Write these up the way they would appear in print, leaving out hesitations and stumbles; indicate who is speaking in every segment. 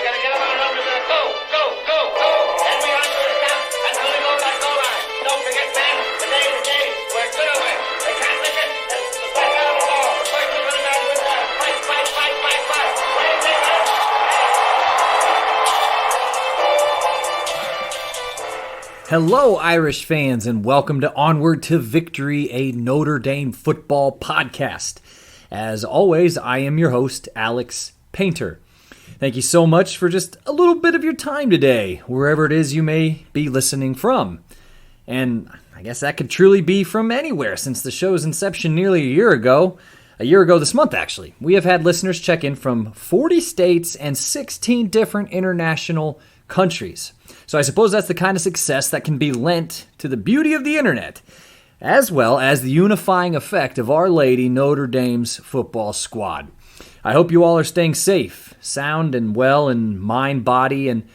Speaker 1: gotta get him on over there. Go, go, go, go. And we on to the top. And then we go back goal line. Don't forget, man, today, we're gonna win. They can't miss it. The back out of the ball. The first one's gonna man with that. Fight, fight, fight, fight, fight. Wait, take it.
Speaker 2: Hello, Irish fans, and welcome to Onward to Victory, a Notre Dame football podcast. As always, I am your host, Alex Painter. Thank you so much for just a little bit of your time today, wherever it is you may be listening from. And I guess that could truly be from anywhere, since the show's inception nearly a year ago this month actually. We have had listeners check in from 40 states and 16 different international countries. So I suppose that's the kind of success that can be lent to the beauty of the internet, as well as the unifying effect of Our Lady Notre Dame's football squad. I hope you all are staying safe, sound and well in mind, body, and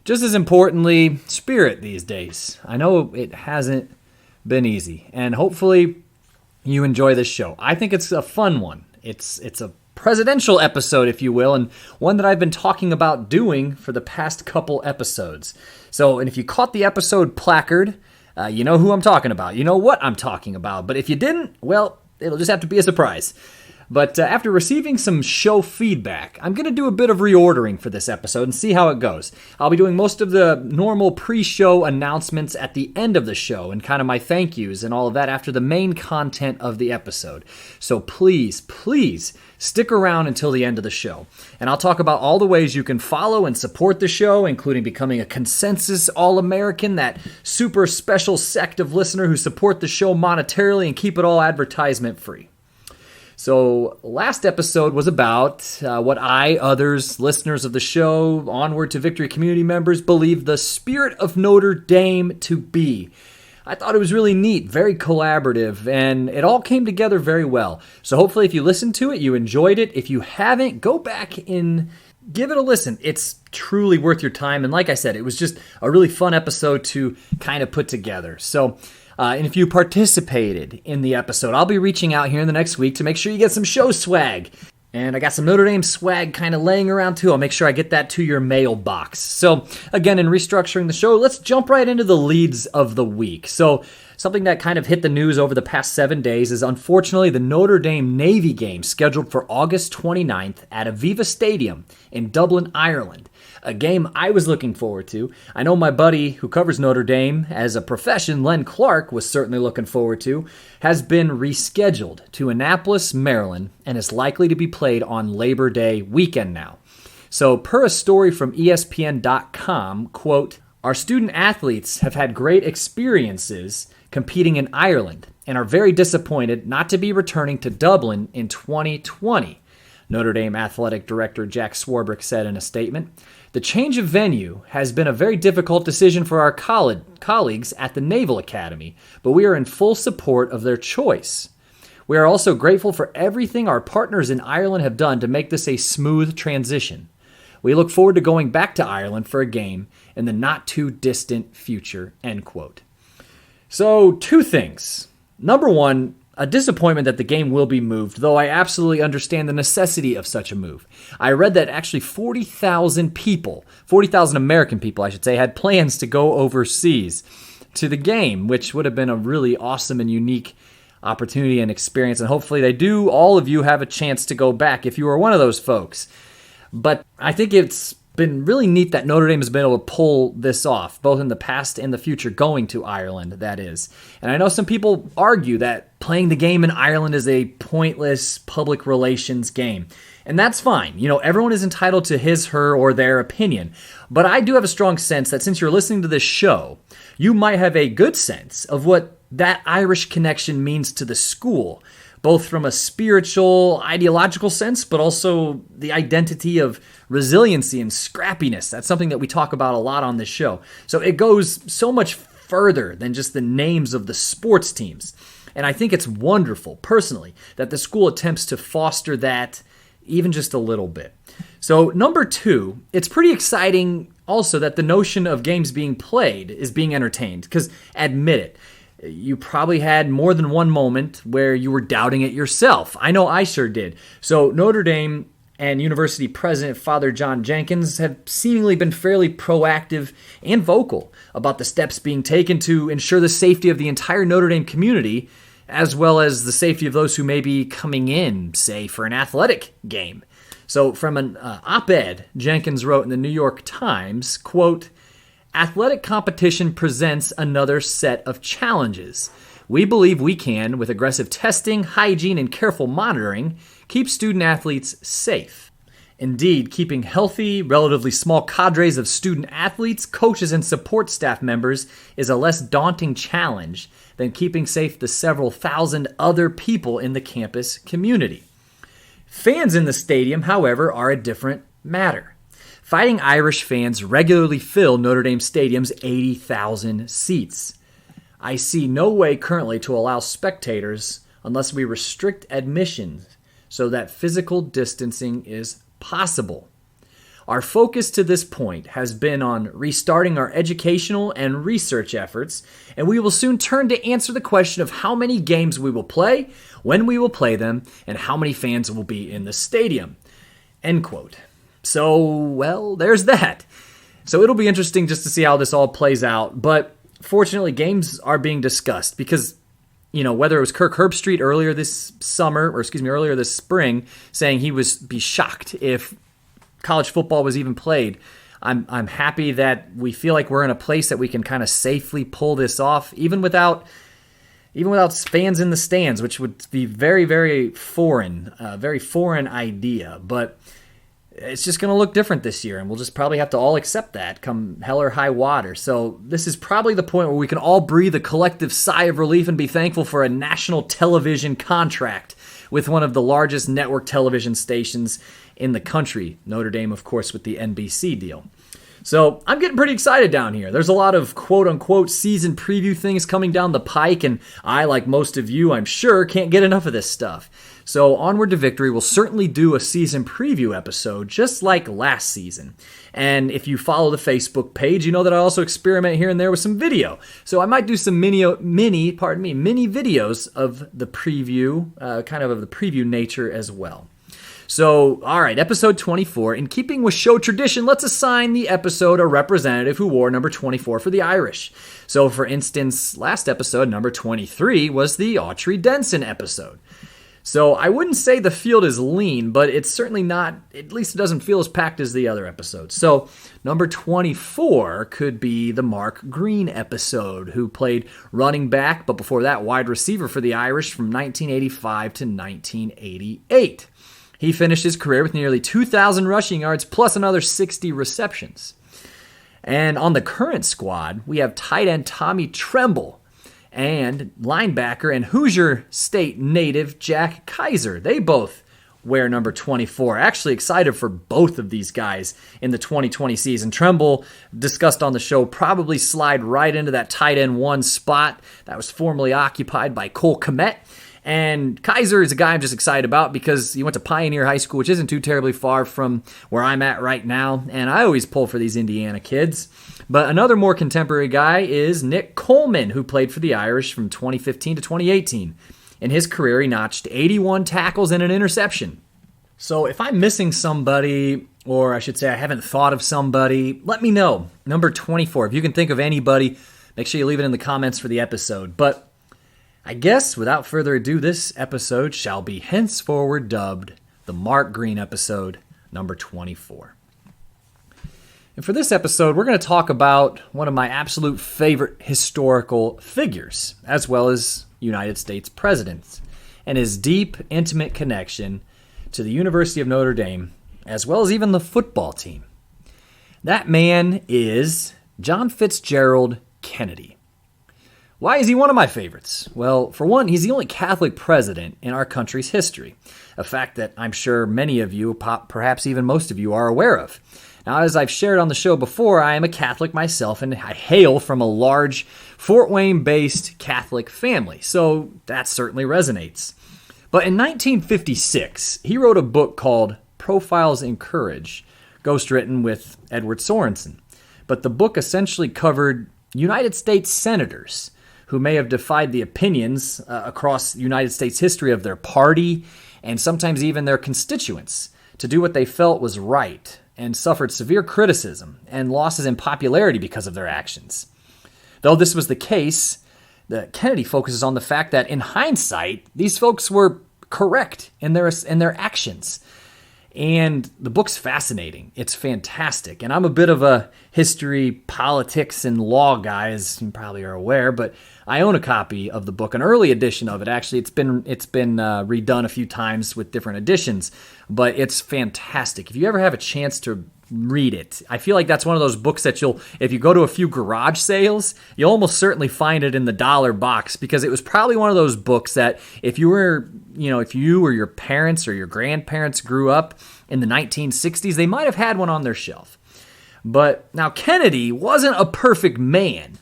Speaker 2: just as importantly, spirit these days. I know it hasn't been easy, and hopefully you enjoy this show. I think it's a fun one. It's a presidential episode, if you will, and one that I've been talking about doing for the past couple episodes. So, and if you caught the episode placard, you know who I'm talking about. You know what I'm talking about. But if you didn't, well, it'll just have to be a surprise. But after receiving some show feedback, I'm going to do a bit of reordering for this episode and see how it goes. I'll be doing most of the normal pre-show announcements at the end of the show and kind of my thank yous and all of that after the main content of the episode. So please stick around until the end of the show. And I'll talk about all the ways you can follow and support the show, including becoming a consensus All-American, that super special sect of listener who support the show monetarily and keep it all advertisement free. So last episode was about what I, others, listeners of the show, Onward to Victory community members, believe the spirit of Notre Dame to be. I thought it was really neat, very collaborative, and it all came together very well. So hopefully if you listened to it, you enjoyed it. If you haven't, go back and give it a listen. It's truly worth your time. And like I said, it was just a really fun episode to kind of put together. So and if you participated in the episode, I'll be reaching out here in the next week to make sure you get some show swag. And I got some Notre Dame swag kind of laying around too. I'll make sure I get that to your mailbox. So again, in restructuring the show, let's jump right into the leads of the week. So something that kind of hit the news over the past 7 days is unfortunately the Notre Dame Navy game scheduled for August 29th at Aviva Stadium in Dublin, Ireland. A game I was looking forward to. I know my buddy who covers Notre Dame as a profession, Len Clark, was certainly looking forward to, has been rescheduled to Annapolis, Maryland, and is likely to be played on Labor Day weekend now. So per a story from ESPN.com, quote, "Our student athletes have had great experiences competing in Ireland and are very disappointed not to be returning to Dublin in 2020. Notre Dame Athletic Director Jack Swarbrick said in a statement. The change of venue has been a very difficult decision for our colleagues at the Naval Academy, but we are in full support of their choice. We are also grateful for everything our partners in Ireland have done to make this a smooth transition. We look forward to going back to Ireland for a game in the not-too-distant future," end quote. So, two things. Number one, a disappointment that the game will be moved, though I absolutely understand the necessity of such a move. I read that actually 40,000 American people, I should say, had plans to go overseas to the game, which would have been a really awesome and unique opportunity and experience. And hopefully all of you have a chance to go back if you are one of those folks. But I think it's been really neat that Notre Dame has been able to pull this off, both in the past and the future, going to Ireland, that is. And I know some people argue that playing the game in Ireland is a pointless public relations game. And that's fine. You know, everyone is entitled to his, her, or their opinion. But I do have a strong sense that since you're listening to this show, you might have a good sense of what that Irish connection means to the school, both from a spiritual, ideological sense, but also the identity of resiliency and scrappiness. That's something that we talk about a lot on this show. So it goes so much further than just the names of the sports teams. And I think it's wonderful, personally, that the school attempts to foster that even just a little bit. So number two, it's pretty exciting also that the notion of games being played is being entertained, because admit it, you probably had more than one moment where you were doubting it yourself. I know I sure did. So Notre Dame and University President Father John Jenkins have seemingly been fairly proactive and vocal about the steps being taken to ensure the safety of the entire Notre Dame community, as well as the safety of those who may be coming in, say, for an athletic game. So from an op-ed Jenkins wrote in the New York Times, quote, "Athletic competition presents another set of challenges. We believe we can, with aggressive testing, hygiene, and careful monitoring, keep student athletes safe. Indeed, keeping healthy, relatively small cadres of student athletes, coaches, and support staff members is a less daunting challenge than keeping safe the several thousand other people in the campus community. Fans in the stadium, however, are a different matter. Fighting Irish fans regularly fill Notre Dame Stadium's 80,000 seats. I see no way currently to allow spectators unless we restrict admissions so that physical distancing is possible. Our focus to this point has been on restarting our educational and research efforts, and we will soon turn to answer the question of how many games we will play, when we will play them, and how many fans will be in the stadium." End quote. So, well, there's that. So it'll be interesting just to see how this all plays out, but fortunately games are being discussed because, whether it was Kirk Herbstreit earlier this spring, saying he would be shocked if college football was even played. I'm happy that we feel like we're in a place that we can kind of safely pull this off, even without fans in the stands, which would be very, very foreign idea. But it's just going to look different this year, and we'll just probably have to all accept that come hell or high water. So this is probably the point where we can all breathe a collective sigh of relief and be thankful for a national television contract with one of the largest network television stations in the country. Notre Dame, of course, with the NBC deal. So I'm getting pretty excited down here. There's a lot of quote-unquote season preview things coming down the pike, and I, like most of you, I'm sure, can't get enough of this stuff. So Onward to Victory will certainly do a season preview episode just like last season. And if you follow the Facebook page, you know that I also experiment here and there with some video. So I might do some mini videos of the preview, of the preview nature as well. So, all right, episode 24. In keeping with show tradition, let's assign the episode a representative who wore number 24 for the Irish. So, for instance, last episode, number 23, was the Autry Denson episode. So, I wouldn't say the field is lean, but it's certainly not, at least it doesn't feel as packed as the other episodes. So, number 24 could be the Mark Green episode, who played running back, but before that, wide receiver for the Irish from 1985 to 1988. He finished his career with nearly 2,000 rushing yards plus another 60 receptions. And on the current squad, we have tight end Tommy Tremble and linebacker and Hoosier State native Jack Kaiser. They both wear number 24. Actually excited for both of these guys in the 2020 season. Tremble, discussed on the show, probably slide right into that tight end 1 spot that was formerly occupied by Cole Kmet. And Kaiser is a guy I'm just excited about because he went to Pioneer High School, which isn't too terribly far from where I'm at right now. And I always pull for these Indiana kids. But another more contemporary guy is Nick Coleman, who played for the Irish from 2015 to 2018. In his career, he notched 81 tackles and an interception. So if I'm missing somebody, or I should say I haven't thought of somebody, let me know. Number 24. If you can think of anybody, make sure you leave it in the comments for the episode. But I guess, without further ado, this episode shall be henceforward dubbed the Mark Green episode, number 24. And for this episode, we're going to talk about one of my absolute favorite historical figures, as well as United States presidents, and his deep, intimate connection to the University of Notre Dame, as well as even the football team. That man is John Fitzgerald Kennedy. Why is he one of my favorites? Well, for one, he's the only Catholic president in our country's history, a fact that I'm sure many of you, perhaps even most of you, are aware of. Now, as I've shared on the show before, I am a Catholic myself, and I hail from a large Fort Wayne-based Catholic family, so that certainly resonates. But in 1956, he wrote a book called Profiles in Courage, ghostwritten with Edward Sorensen. But the book essentially covered United States senators who may have defied the opinions across United States history of their party and sometimes even their constituents to do what they felt was right and suffered severe criticism and losses in popularity because of their actions. Though this was the case, Kennedy focuses on the fact that in hindsight, these folks were correct in their actions. And the book's fascinating. It's fantastic. And I'm a bit of a history, politics, and law guy, as you probably are aware, but I own a copy of the book, an early edition of it. Actually, it's been redone a few times with different editions, but it's fantastic. If you ever have a chance to read it, I feel like that's one of those books that if you go to a few garage sales, you'll almost certainly find it in the dollar box, because it was probably one of those books that if you or your parents or your grandparents grew up in the 1960s, they might have had one on their shelf. But now Kennedy wasn't a perfect man,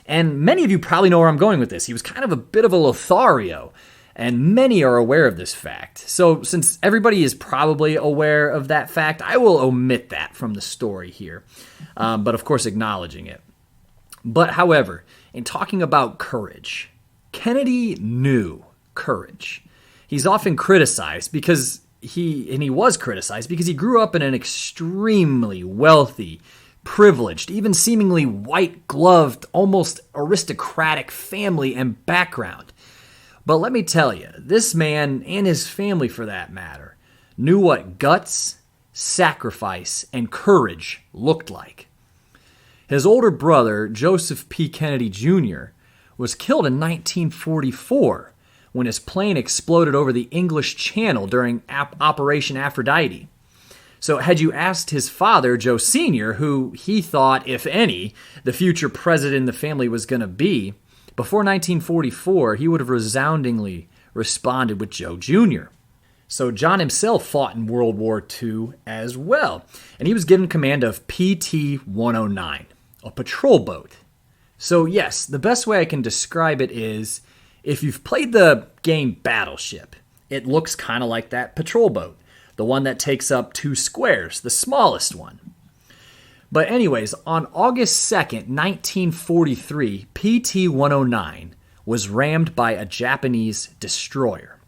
Speaker 2: and many of you probably know where I'm going with this. He was kind of a bit of a Lothario, and many are aware of this fact. So since everybody is probably aware of that fact, I will omit that from the story here, but of course acknowledging it. But however, in talking about courage, Kennedy knew courage. He's often criticized because he was criticized because he grew up in an extremely wealthy, privileged, even seemingly white-gloved, almost aristocratic family and background. But let me tell you, this man, and his family for that matter, knew what guts, sacrifice, and courage looked like. His older brother, Joseph P. Kennedy Jr., was killed in 1944 when his plane exploded over the English Channel during Operation Aphrodite. So had you asked his father, Joe Sr., who he thought, if any, the future president in the family was going to be, before 1944, he would have resoundingly responded with Joe Jr. So John himself fought in World War II as well, and he was given command of PT-109, a patrol boat. So yes, the best way I can describe it is, if you've played the game Battleship, it looks kind of like that patrol boat, the one that takes up 2 squares, the smallest one. But anyways, on August 2nd, 1943, PT-109 was rammed by a Japanese destroyer.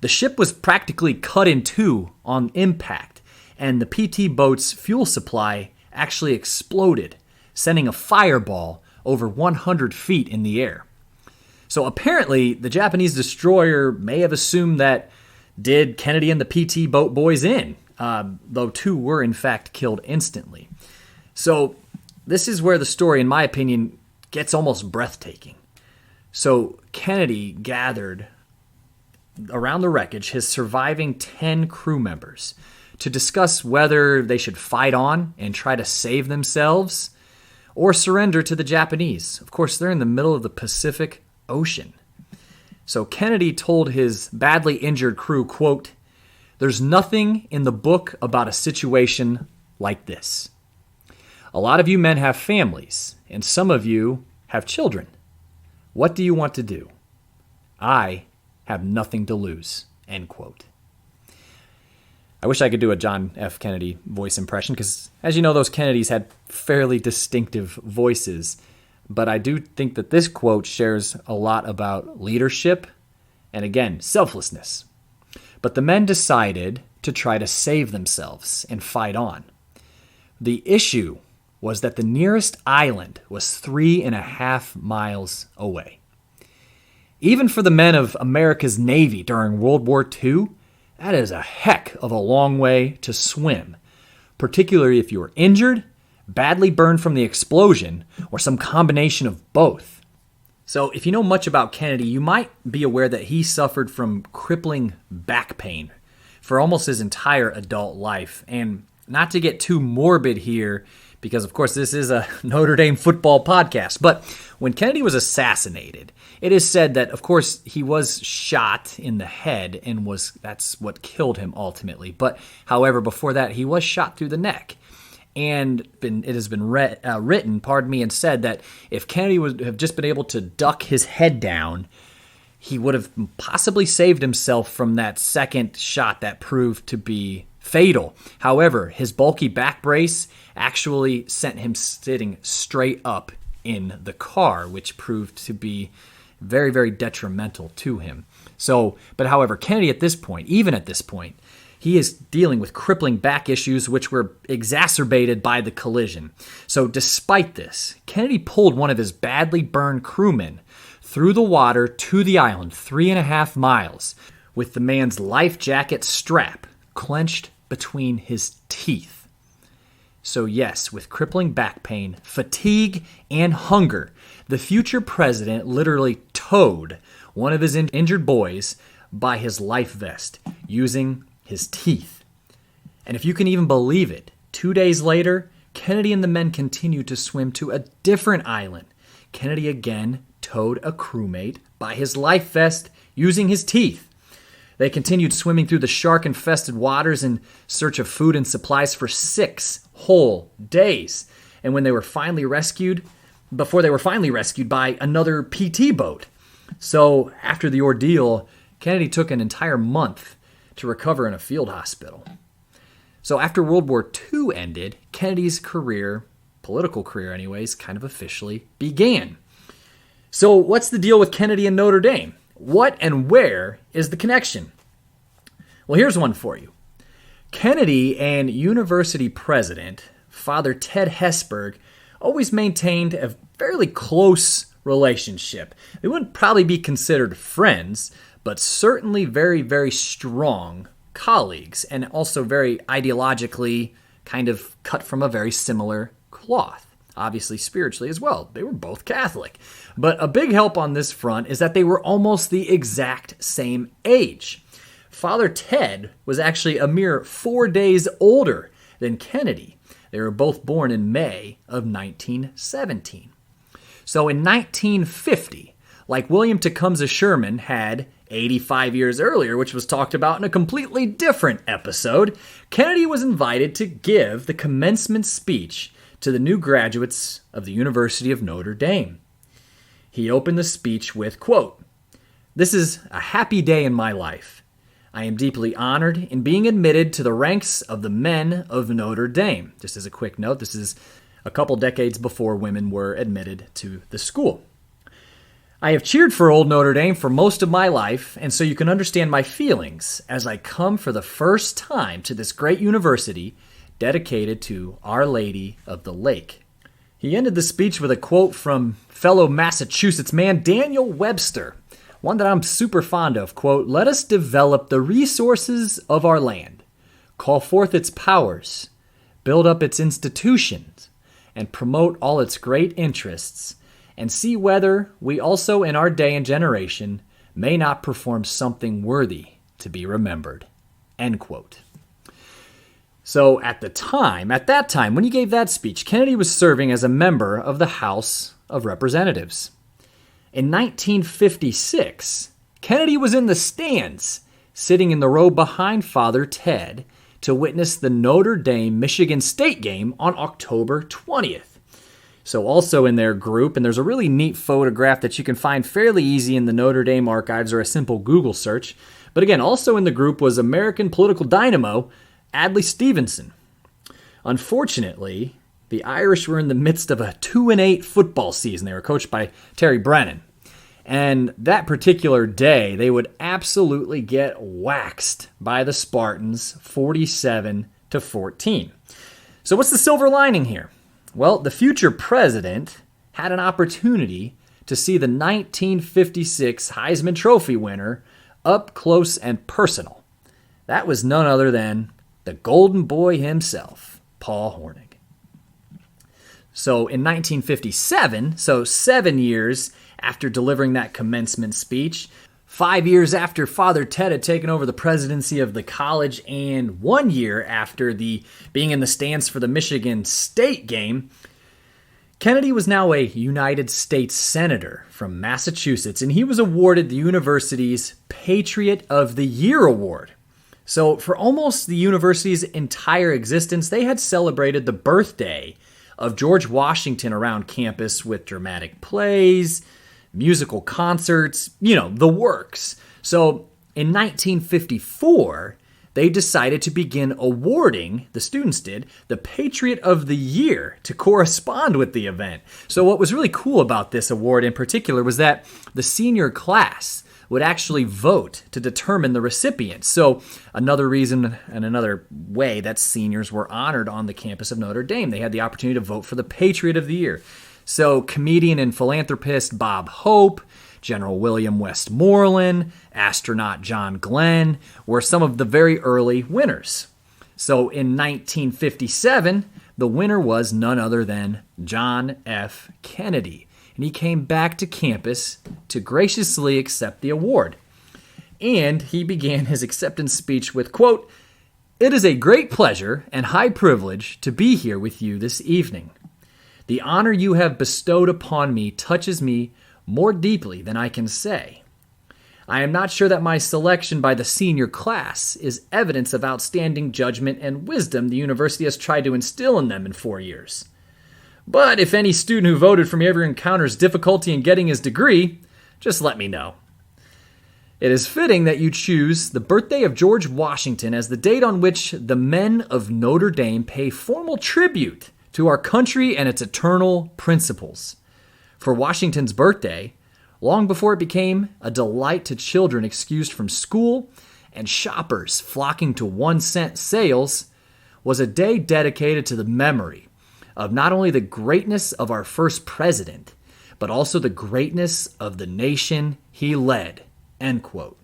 Speaker 2: The ship was practically cut in two on impact, and the PT boat's fuel supply actually exploded, sending a fireball over 100 feet in the air. So apparently, the Japanese destroyer may have assumed that did Kennedy and the PT boat boys in, though 2 were in fact killed instantly. So this is where the story, in my opinion, gets almost breathtaking. So Kennedy gathered around the wreckage his surviving 10 crew members to discuss whether they should fight on and try to save themselves or surrender to the Japanese. Of course, they're in the middle of the Pacific Ocean. So Kennedy told his badly injured crew, quote, "There's nothing in the book about a situation like this. A lot of you men have families, and some of you have children. What do you want to do? I have nothing to lose," end quote. I wish I could do a John F. Kennedy voice impression because, as you know, those Kennedys had fairly distinctive voices. But I do think that this quote shares a lot about leadership and, again, selflessness. But the men decided to try to save themselves and fight on. The issue was that the nearest island was 3.5 miles away. Even for the men of America's Navy during World War II, that is a heck of a long way to swim, particularly if you were injured, badly burned from the explosion, or some combination of both. So if you know much about Kennedy, you might be aware that he suffered from crippling back pain for almost his entire adult life. And not to get too morbid here, because of course this is a Notre Dame football podcast, but when Kennedy was assassinated, it is said that, of course, he was shot in the head and that's what killed him ultimately. But however, before that, he was shot through the neck. And it has been written, and said that if Kennedy would have just been able to duck his head down, he would have possibly saved himself from that second shot that proved to be fatal. However, his bulky back brace actually sent him sitting straight up in the car, which proved to be very, very detrimental to him. So, but however, Kennedy even at this point, He is dealing with crippling back issues which were exacerbated by the collision. So despite this, Kennedy pulled one of his badly burned crewmen through the water to the island, 3.5 miles, with the man's life jacket strap clenched between his teeth. So yes, with crippling back pain, fatigue, and hunger, the future president literally towed one of his injured boys by his life vest, using his teeth. And if you can even believe it, 2 days later, Kennedy and the men continued to swim to a different island. Kennedy again towed a crewmate by his life vest, using his teeth. They continued swimming through the shark-infested waters in search of food and supplies for 6 whole days. And when they were finally rescued, before they were finally rescued by another PT boat. So after the ordeal, Kennedy took an entire month to recover in a field hospital. So after World War II ended, Kennedy's career, political career anyways, kind of officially began. So what's the deal with Kennedy and Notre Dame? What and where is the connection? Well, here's one for you. Kennedy and university president, Father Ted Hesburgh, always maintained a fairly close relationship. They wouldn't probably be considered friends, but certainly very, very strong colleagues, and also very ideologically kind of cut from a very similar cloth. Obviously spiritually as well. They were both Catholic. But a big help on this front is that they were almost the exact same age. Father Ted was actually a mere 4 days older than Kennedy. They were both born in May of 1917. So in 1950, like William Tecumseh Sherman had 85 years earlier, which was talked about in a completely different episode, Kennedy was invited to give the commencement speech to the new graduates of the University of Notre Dame. He opened the speech with, quote, "This is a happy day in my life. I am deeply honored in being admitted to the ranks of the men of Notre Dame." Just as a quick note, this is a couple decades before women were admitted to the school. "I have cheered for old Notre Dame for most of my life, and so you can understand my feelings as I come for the first time to this great university dedicated to Our Lady of the Lake." He ended the speech with a quote from fellow Massachusetts man Daniel Webster, one that I'm super fond of, quote, "Let us develop the resources of our land, call forth its powers, build up its institutions, and promote all its great interests, and see whether we also in our day and generation may not perform something worthy to be remembered." End quote. So at that time, when he gave that speech, Kennedy was serving as a member of the House of Representatives. In 1956, Kennedy was in the stands, sitting in the row behind Father Ted to witness the Notre Dame Michigan State game on October 20th. So also in their group, and there's a really neat photograph that you can find fairly easy in the Notre Dame archives or a simple Google search. But again, also in the group was American political dynamo Adlai Stevenson. Unfortunately, the Irish were in the midst of a 2-8 football season. They were coached by Terry Brennan. And that particular day, they would absolutely get waxed by the Spartans, 47-14. So what's the silver lining here? Well, the future president had an opportunity to see the 1956 Heisman Trophy winner up close and personal. That was none other than the golden boy himself, Paul Hornung. So in 1957, so 7 years after delivering that commencement speech, 5 years after Father Ted had taken over the presidency of the college, and 1 year after being in the stands for the Michigan State game, Kennedy was now a United States Senator from Massachusetts, and he was awarded the university's Patriot of the Year award. So for almost the university's entire existence, they had celebrated the birthday of George Washington around campus with dramatic plays, musical concerts, the works. So in 1954, they decided to begin awarding, the students did, the Patriot of the Year to correspond with the event. So what was really cool about this award in particular was that the senior class would actually vote to determine the recipient. So another reason and another way that seniors were honored on the campus of Notre Dame. They had the opportunity to vote for the Patriot of the Year. So comedian and philanthropist Bob Hope, General William Westmoreland, astronaut John Glenn were some of the very early winners. So in 1957, the winner was none other than John F. Kennedy. And he came back to campus to graciously accept the award. And he began his acceptance speech with, quote, "It is a great pleasure and high privilege to be here with you this evening. The honor you have bestowed upon me touches me more deeply than I can say. I am not sure that my selection by the senior class is evidence of outstanding judgment and wisdom the university has tried to instill in them in 4 years. But if any student who voted for me ever encounters difficulty in getting his degree, just let me know. It is fitting that you choose the birthday of George Washington as the date on which the men of Notre Dame pay formal tribute to our country and its eternal principles. For Washington's birthday, long before it became a delight to children excused from school and shoppers flocking to 1-cent sales, was a day dedicated to the memory of not only the greatness of our first president, but also the greatness of the nation he led." End quote.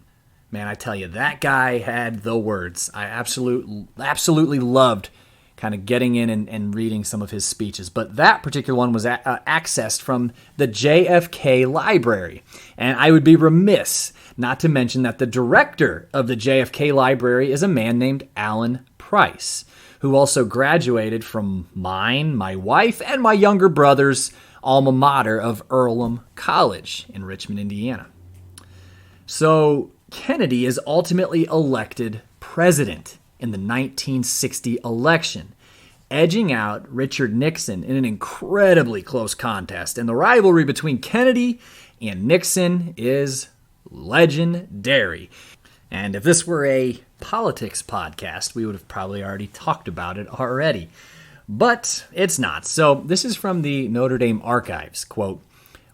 Speaker 2: Man, I tell you, that guy had the words. I absolutely loved kind of getting in and reading some of his speeches. But that particular one was accessed from the JFK Library. And I would be remiss not to mention that the director of the JFK Library is a man named Alan Price, who also graduated from mine, my wife, and my younger brother's alma mater of Earlham College in Richmond, Indiana. So Kennedy is ultimately elected president in the 1960 election, edging out Richard Nixon in an incredibly close contest. And the rivalry between Kennedy and Nixon is legendary. And if this were a politics podcast, we would have probably already talked about it already. But it's not. So this is from the Notre Dame archives. Quote,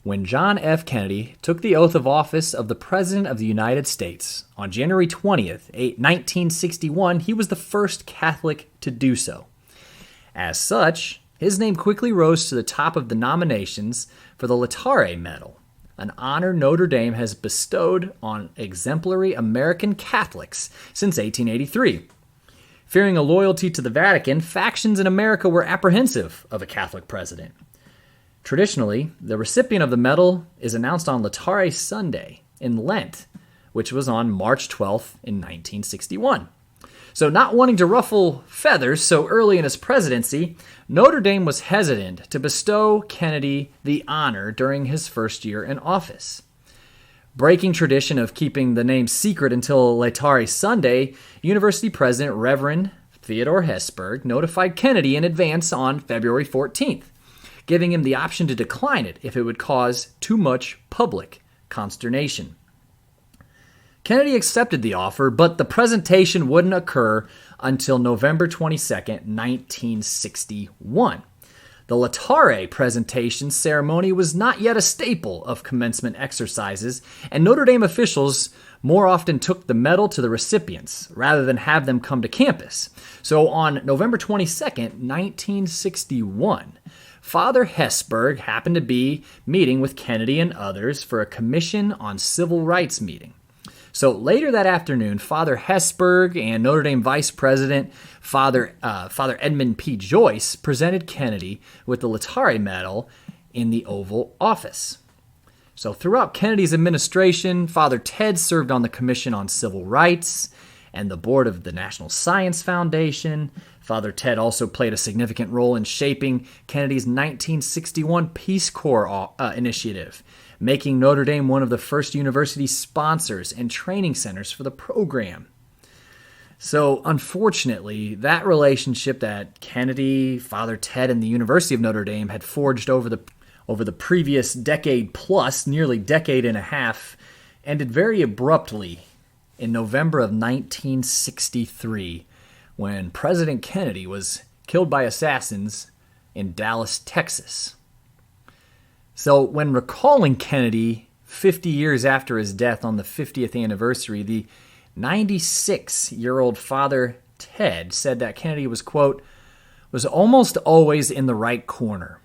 Speaker 2: "When John F. Kennedy took the oath of office of the President of the United States on January 20th, 1961, he was the first Catholic to do so. As such, his name quickly rose to the top of the nominations for the Laetare Medal, an honor Notre Dame has bestowed on exemplary American Catholics since 1883. Fearing a loyalty to the Vatican, factions in America were apprehensive of a Catholic president. Traditionally, the recipient of the medal is announced on Laetare Sunday in Lent, which was on March 12th in 1961. So not wanting to ruffle feathers so early in his presidency, Notre Dame was hesitant to bestow Kennedy the honor during his first year in office. Breaking tradition of keeping the name secret until Laetare Sunday, University President Reverend Theodore Hesburgh notified Kennedy in advance on February 14th, giving him the option to decline it if it would cause too much public consternation. Kennedy accepted the offer, but the presentation wouldn't occur until November 22nd, 1961. The Laetare presentation ceremony was not yet a staple of commencement exercises, and Notre Dame officials more often took the medal to the recipients rather than have them come to campus. So on November 22nd, 1961, Father Hesburgh happened to be meeting with Kennedy and others for a Commission on Civil Rights meeting. So later that afternoon, Father Hesburgh and Notre Dame Vice President Father Edmund P. Joyce presented Kennedy with the Laetare Medal in the Oval Office. So throughout Kennedy's administration, Father Ted served on the Commission on Civil Rights and the board of the National Science Foundation. Father Ted also played a significant role in shaping Kennedy's 1961 Peace Corps initiative, making Notre Dame one of the first university sponsors and training centers for the program. So, unfortunately, that relationship that Kennedy, Father Ted, and the University of Notre Dame had forged over the previous decade plus, nearly decade and a half, ended very abruptly in November of 1963, when President Kennedy was killed by assassins in Dallas, Texas. So when recalling Kennedy, 50 years after his death on the 50th anniversary, the 96-year-old Father Ted said that Kennedy was, quote, was almost always in the right corner.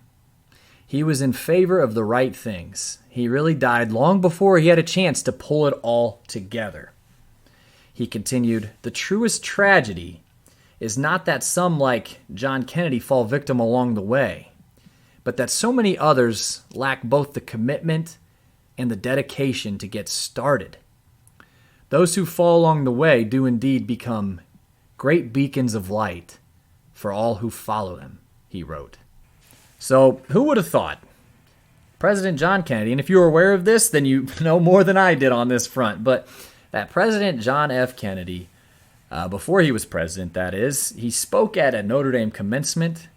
Speaker 2: He was in favor of the right things. He really died long before he had a chance to pull it all together. He continued, the truest tragedy is not that some like John Kennedy fall victim along the way, but that so many others lack both the commitment and the dedication to get started. Those who fall along the way do indeed become great beacons of light for all who follow them, he wrote. So, who would have thought? President John Kennedy, and if you were aware of this, then you know more than I did on this front, but that President John F. Kennedy, before he was president, that is, he spoke at a Notre Dame commencement.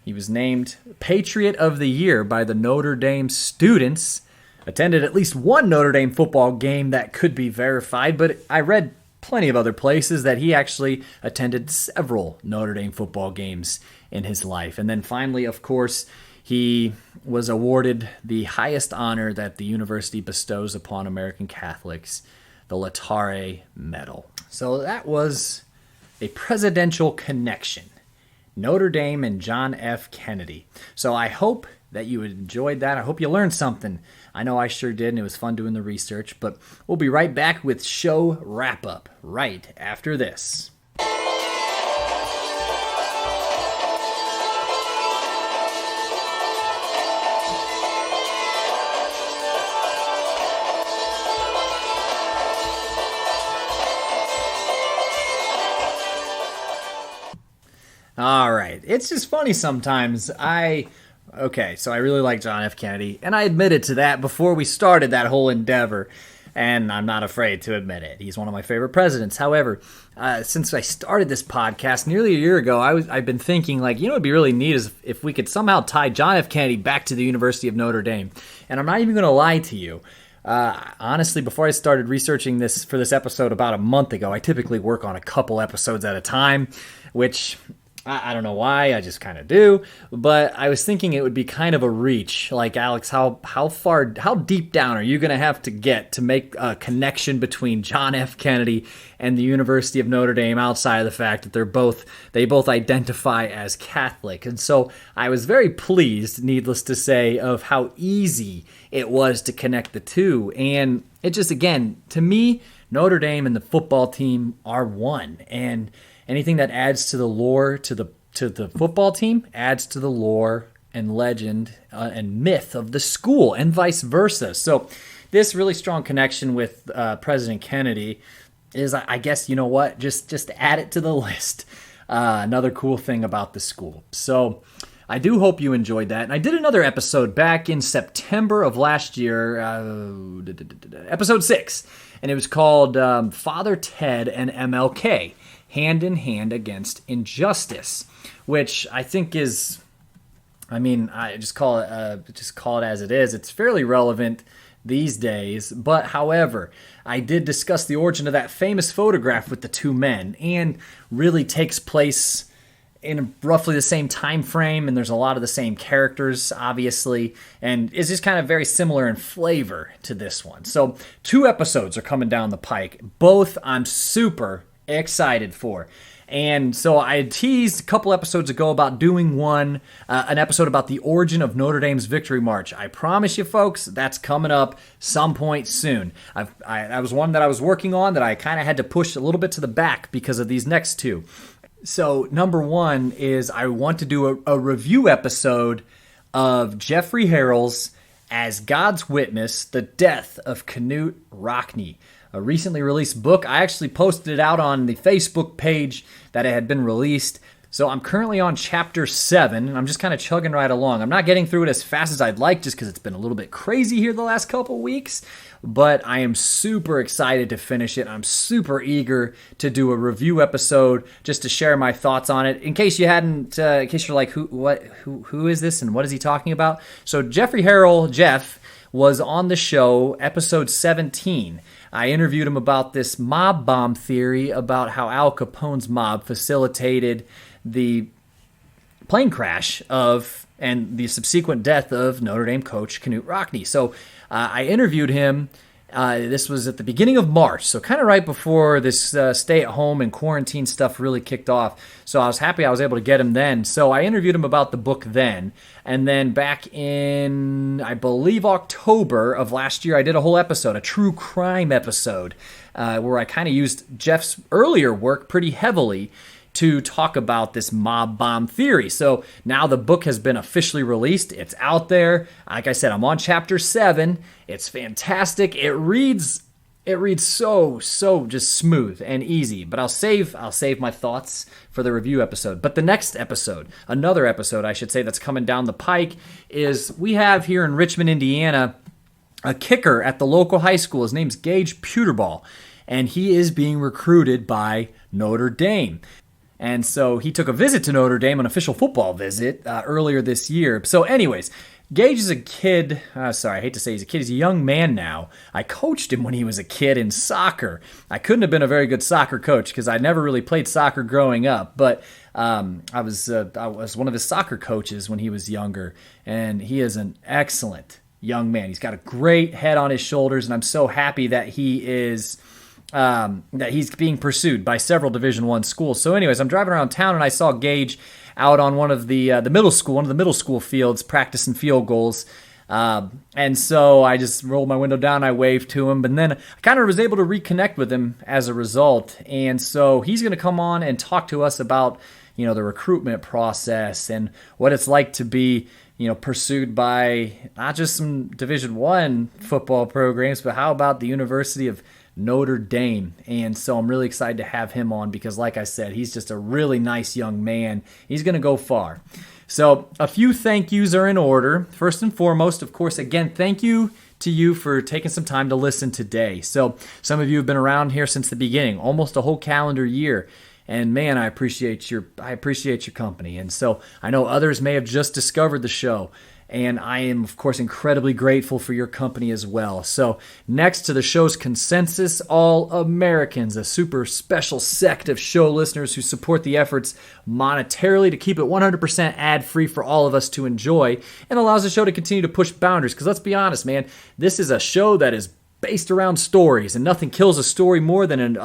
Speaker 2: He was named Patriot of the Year by the Notre Dame students, attended at least one Notre Dame football game that could be verified, but I read plenty of other places that he actually attended several Notre Dame football games in his life. And then finally, of course, he was awarded the highest honor that the university bestows upon American Catholics, the Laetare Medal. So that was a presidential connection, Notre Dame and John F. Kennedy. So I hope that you enjoyed that. I hope you learned something. I know I sure did, and it was fun doing the research. But we'll be right back with show wrap-up right after this. All right. It's just funny sometimes. So I really like John F. Kennedy, and I admitted to that before we started that whole endeavor, and I'm not afraid to admit it. He's one of my favorite presidents. However, since I started this podcast nearly a year ago, I've been thinking, like, what would be really neat is if we could somehow tie John F. Kennedy back to the University of Notre Dame. And I'm not even going to lie to you. Honestly, before I started researching this for this episode about a month ago, I typically work on a couple episodes at a time, which I don't know why, I just kind of do, but I was thinking it would be kind of a reach. Like, Alex, how deep down are you going to have to get to make a connection between John F. Kennedy and the University of Notre Dame outside of the fact that they both identify as Catholic? And so I was very pleased, needless to say, of how easy it was to connect the two. And it just, again, to me, Notre Dame and the football team are one. And anything that adds to the lore to the football team adds to the lore and legend and myth of the school, and vice versa. So this really strong connection with President Kennedy is, I guess, just add it to the list. Another cool thing about the school. So I do hope you enjoyed that. And I did another episode back in September of last year, episode 6, and it was called Father Ted and MLK. Hand in Hand Against Injustice, which I think is, I just call it as it is. It's fairly relevant these days, but however, I did discuss the origin of that famous photograph with the two men, and really takes place in roughly the same time frame, and there's a lot of the same characters, obviously, and it's just kind of very similar in flavor to this one. So 2 episodes are coming down the pike. Both I'm super excited for. And so I had teased a couple episodes ago about doing an episode about the origin of Notre Dame's Victory March. I promise you, folks, that's coming up some point soon. That was one that I was working on that I kind of had to push a little bit to the back because of these next 2. So number 1 is I want to do a review episode of Jeffrey Harrell's As God's Witness, The Death of Knute Rockne, a recently released book. I actually posted it out on the Facebook page that it had been released. So I'm currently on chapter 7, and I'm just kind of chugging right along. I'm not getting through it as fast as I'd like just because it's been a little bit crazy here the last couple weeks, but I am super excited to finish it. I'm super eager to do a review episode just to share my thoughts on it. In case you're like, who is this and what is he talking about? So Jeffrey Harrell, Jeff, was on the show, episode 17. I interviewed him about this mob bomb theory about how Al Capone's mob facilitated the plane crash of and the subsequent death of Notre Dame coach Knute Rockne. So I interviewed him. This was at the beginning of March, so kind of right before this stay-at-home and quarantine stuff really kicked off. So I was happy I was able to get him then. So I interviewed him about the book then. And then back in, I believe, October of last year, I did a whole episode, a true crime episode, where I kind of used Jeff's earlier work pretty heavily to talk about this mob bomb theory. So now the book has been officially released. It's out there. Like I said, I'm on chapter 7. It's fantastic. It reads so just smooth and easy. But I'll save my thoughts for the review episode. But the next episode, another episode I should say that's coming down the pike, is we have here in Richmond, Indiana, a kicker at the local high school. His name's Gage Puterball, and he is being recruited by Notre Dame. And so he took a visit to Notre Dame, an official football visit, earlier this year. So anyways, Gage is a kid. I hate to say he's a kid. He's a young man now. I coached him when he was a kid in soccer. I couldn't have been a very good soccer coach because I never really played soccer growing up. But I was one of his soccer coaches when he was younger. And he is an excellent young man. He's got a great head on his shoulders. And I'm so happy that he's being pursued by several Division I schools. So anyways, I'm driving around town and I saw Gage out on one of the middle school fields practicing field goals. And so I just rolled my window down, I waved to him, but then I kind of was able to reconnect with him as a result. And so he's going to come on and talk to us about, the recruitment process and what it's like to be, pursued by not just some Division I football programs, but how about the University of Notre Dame. And so I'm really excited to have him on because, like I said, he's just a really nice young man. He's going to go far. So a few thank yous are in order. First and foremost, of course, again, thank you to you for taking some time to listen today. So some of you have been around here since the beginning, almost a whole calendar year. And man, I appreciate your company. And so I know others may have just discovered the show. And I am, of course, incredibly grateful for your company as well. So next to the show's Consensus All-Americans, a super special sect of show listeners who support the efforts monetarily to keep it 100% ad-free for all of us to enjoy and allows the show to continue to push boundaries. Because let's be honest, man, this is a show that is based around stories, and nothing kills a story more than an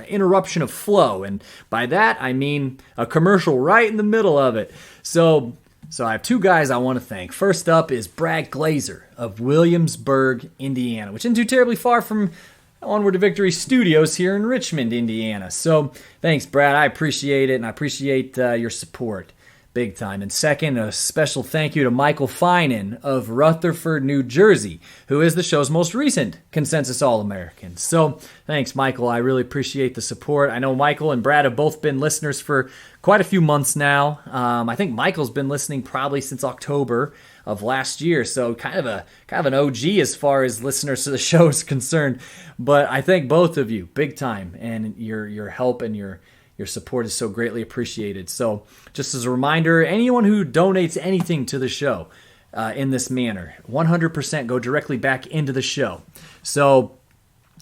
Speaker 2: interruption of flow. And by that, I mean a commercial right in the middle of it. So I have two guys I want to thank. First up is Brad Glazer of Williamsburg, Indiana, which isn't too terribly far from Onward to Victory Studios here in Richmond, Indiana. So thanks, Brad. I appreciate it, and I appreciate your support big time. And second, a special thank you to Michael Finan of Rutherford, New Jersey, who is the show's most recent Consensus All-American. So thanks, Michael. I really appreciate the support. I know Michael and Brad have both been listeners for quite a few months now. I think Michael's been listening probably since October of last year, so kind of an OG as far as listeners to the show is concerned. But I thank both of you big time, and your help and your support is so greatly appreciated. So just as a reminder, anyone who donates anything to the show in this manner, 100% go directly back into the show. So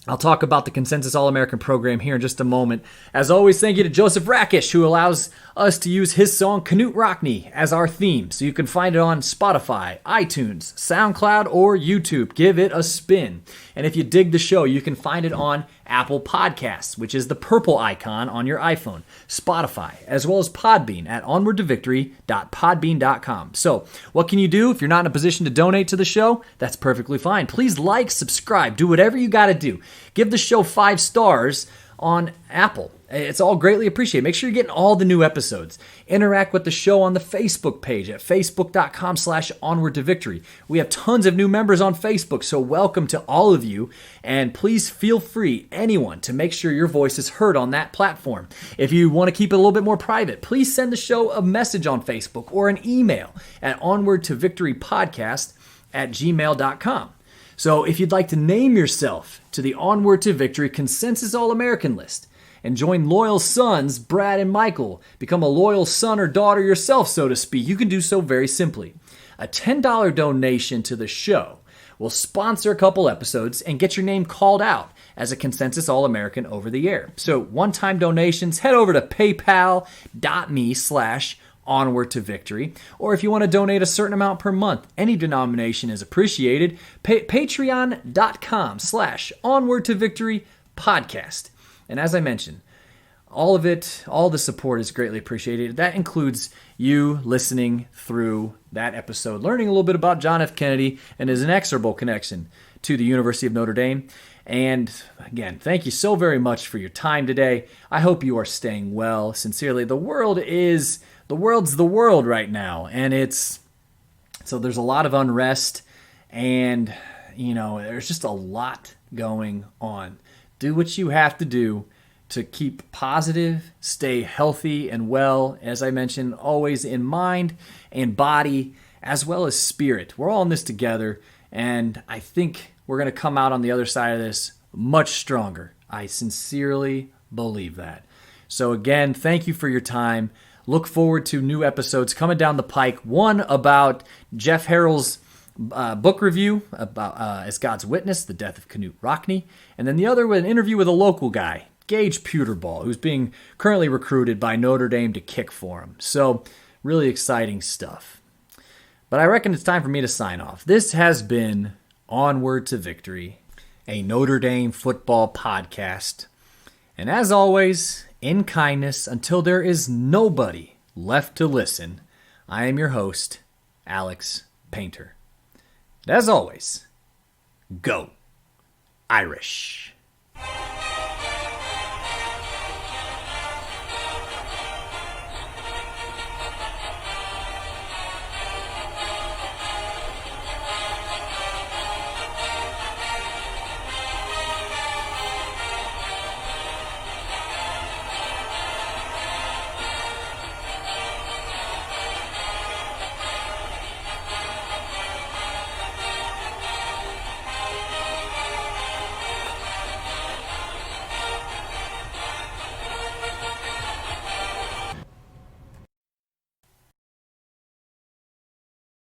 Speaker 2: I'll talk about the Consensus All-American program here in just a moment. As always, thank you to Joseph Rakish, who allows us to use his song Knute Rockne as our theme. So you can find it on Spotify, iTunes, SoundCloud, or YouTube. Give it a spin. And if you dig the show, you can find it on Apple Podcasts, which is the purple icon on your iPhone, Spotify, as well as Podbean at onwardtovictory.podbean.com. So what can you do if you're not in a position to donate to the show? That's perfectly fine. Please like, subscribe, do whatever you got to do. Give the show 5 stars on Apple. It's all greatly appreciated. Make sure you're getting all the new episodes. Interact with the show on the Facebook page at facebook.com/onwardtovictory. We have tons of new members on Facebook, so welcome to all of you. And please feel free, anyone, to make sure your voice is heard on that platform. If you want to keep it a little bit more private, please send the show a message on Facebook or an email at onwardtovictorypodcast@gmail.com. So if you'd like to name yourself to the Onward to Victory Consensus All-American list and join loyal sons, Brad and Michael, become a loyal son or daughter yourself, so to speak, you can do so very simply. A $10 donation to the show will sponsor a couple episodes and get your name called out as a Consensus All-American over the air. So one-time donations, head over to paypal.me/onward Onward to Victory. Or if you want to donate a certain amount per month, any denomination is appreciated. Patreon.com/Onward to Victory podcast. And as I mentioned, all of it, all the support is greatly appreciated. That includes you listening through that episode, learning a little bit about John F. Kennedy and his inexorable connection to the University of Notre Dame. And again, thank you so very much for your time today. I hope you are staying well. Sincerely, the world's the world right now, and there's a lot of unrest, and there's just a lot going on. Do what you have to do to keep positive, stay healthy and well, as I mentioned, always in mind and body as well as spirit. We're all in this together, and I think we're going to come out on the other side of this much stronger. I sincerely believe that. So again, thank you for your time. Look forward to new episodes coming down the pike. One about Jeff Harrell's book review about As God's Witness, the death of Knute Rockne. And then the other with an interview with a local guy, Gage Pewterball, who's being currently recruited by Notre Dame to kick for him. So really exciting stuff. But I reckon it's time for me to sign off. This has been Onward to Victory, a Notre Dame football podcast. And as always, in kindness, until there is nobody left to listen, I am your host, Alex Painter. And as always, go Irish.